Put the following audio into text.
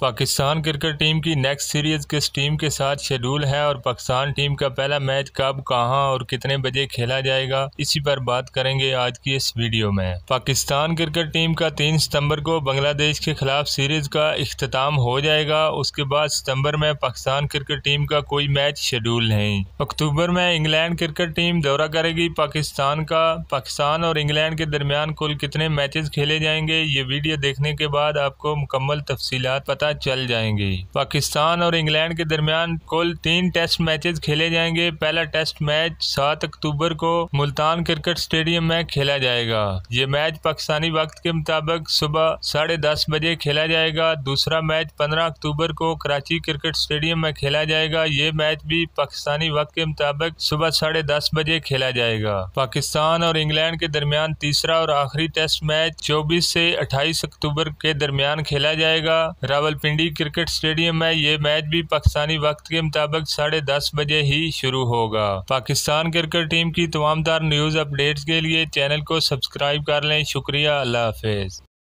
Pakistan cricket team की next series किस team के साथ शेड्यूल है और पाकिस्तान टीम का पहला मैच कब, कहां और कितने बजे खेला जाएगा, इसी पर बात करेंगे आज की इस वीडियो में। पाकिस्तान क्रिकेट टीम का 3 सितंबर को बांग्लादेश के खिलाफ सीरीज का इख्तिताम हो जाएगा। उसके बाद सितंबर में पाकिस्तान क्रिकेट टीम का कोई मैच शेड्यूल नहीं। अक्टूबर में इंग्लैंड क्रिकेट टीम दौरा करेगी पाकिस्तान का। पाकिस्तान और इंग्लैंड के दरमियान कुल कितने मैचेस खेले जाएंगे, ये वीडियो देखने के बाद आपको मुकम्मल तफसीलात पता चल जाएंगी। पाकिस्तान और इंग्लैंड के दरमियान कुल 3 टेस्ट मैचेस खेले जाएंगे। पहला टेस्ट मैच 7 अक्टूबर को मुल्तान क्रिकेट स्टेडियम में खेला जाएगा। ये मैच पाकिस्तानी वक्त के मुताबिक सुबह 10:30 बजे खेला जाएगा। दूसरा मैच 15 अक्टूबर को कराची क्रिकेट स्टेडियम में खेला जाएगा। ये मैच भी पाकिस्तानी वक्त के मुताबिक सुबह 10:30 बजे खेला जाएगा। पाकिस्तान और इंग्लैंड के दरमियान तीसरा और आखिरी टेस्ट मैच 24 से 28 अक्टूबर के दरमियान खेला जाएगा। रावलपिंडी क्रिकेट स्टेडियम में ये मैच भी पाकिस्तानी वक्त के मुताबिक 10:30 बजे ही शुरू होगा। पाकिस्तान क्रिकेट टीम की तमाम न्यूज़ अपडेट्स के लिए चैनल को सब्सक्राइब कर लें। शुक्रिया। अल्लाह हाफिज।